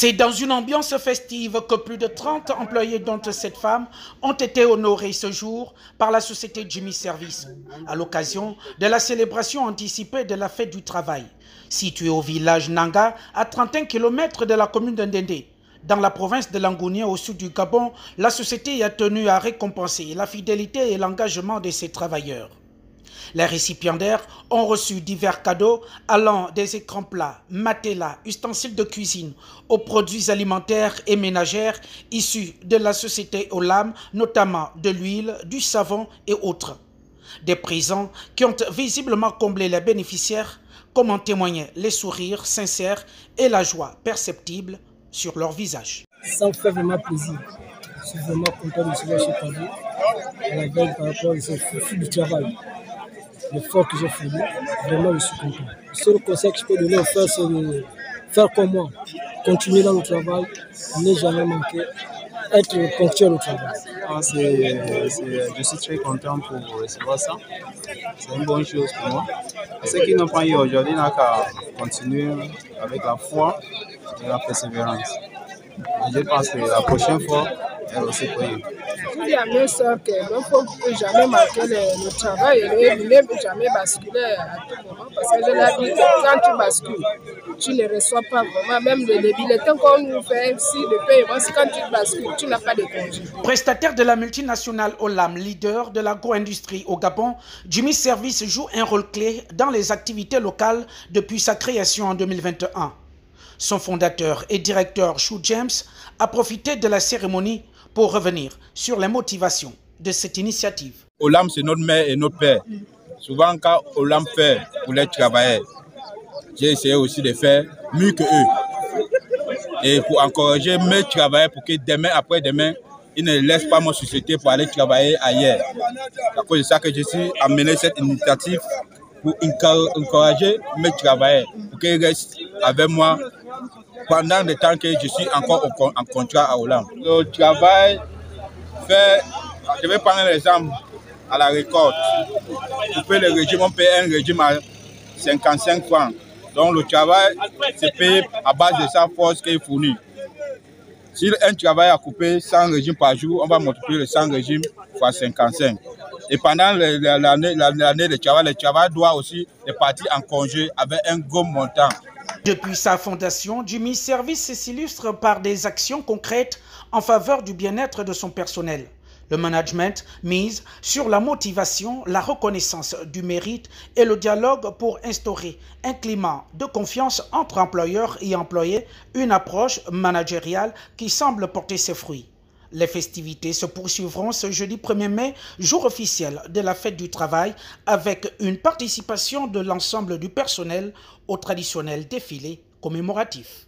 C'est dans une ambiance festive que plus de 30 employés, dont 7 femmes, ont été honorés ce jour par la société Jimmy Service, à l'occasion de la célébration anticipée de la fête du travail, située au village Nanga, à 31 km de la commune de Ndendé. Dans la province de Langounié, au sud du Gabon, la société a tenu à récompenser la fidélité et l'engagement de ses travailleurs. Les récipiendaires ont reçu divers cadeaux allant des écrans plats, matelas, ustensiles de cuisine aux produits alimentaires et ménagères issus de la société Olam, notamment de l'huile, du savon et autres. Des présents qui ont visiblement comblé les bénéficiaires, comme en témoignaient les sourires sincères et la joie perceptible sur leur visage. Ça me fait vraiment plaisir. Je suis vraiment content de recevoir ce cadeau à la veille par rapport à ce fruit du travail. L'effort que j'ai fait, vraiment je suis content. Le seul conseil que je peux donner aux frères, c'est de faire comme moi. Continuer dans le travail, ne jamais manquer, être ponctuel au travail. Je suis très content pour recevoir ça. C'est une bonne chose pour moi. Ceux qui n'ont pas eu aujourd'hui n'ont qu'à continuer avec la foi et la persévérance. Je pense que la prochaine fois, elle aussi peut y. Je dis à mes soeurs qu'il ne faut jamais manquer le travail et ne jamais basculer à tout moment. Parce que je l'ai dit, quand tu bascules, tu ne reçois pas vraiment, même le bulletin qu'on nous fait ici, le paiement, quand tu bascules, tu n'as pas de congé. Prestataire de la multinationale Olam, leader de l'agro-industrie au Gabon, Jimmy Service joue un rôle clé dans les activités locales depuis sa création en 2021. Son fondateur et directeur Chou James a profité de la cérémonie pour revenir sur les motivations de cette initiative. Olam, c'est notre mère et notre père. Souvent, quand Olam fait pour les travailleurs, j'ai essayé aussi de faire mieux que eux. Et pour encourager mes travailleurs pour que demain, après-demain, ils ne laissent pas ma société pour aller travailler ailleurs. C'est à cause de ça que je suis amené cette initiative pour encourager mes travailleurs, pour qu'ils restent avec moi pendant le temps que je suis encore en contrat à Olam. Le travail fait, je vais prendre l'exemple à la récolte. Couper le régime, on paye un régime à 55 francs. Donc le travail se paye à base de sa force qu'il fournit. Si un travail a coupé 100 régimes par jour, on va multiplier le 100 régimes fois 55. Et pendant l'année de travail, le travail doit aussi partir en congé avec un gros montant. Depuis sa fondation, Jimmy Service s'illustre par des actions concrètes en faveur du bien-être de son personnel. Le management mise sur la motivation, la reconnaissance du mérite et le dialogue pour instaurer un climat de confiance entre employeurs et employés, une approche managériale qui semble porter ses fruits. Les festivités se poursuivront ce jeudi 1er mai, jour officiel de la fête du travail, avec une participation de l'ensemble du personnel au traditionnel défilé commémoratif.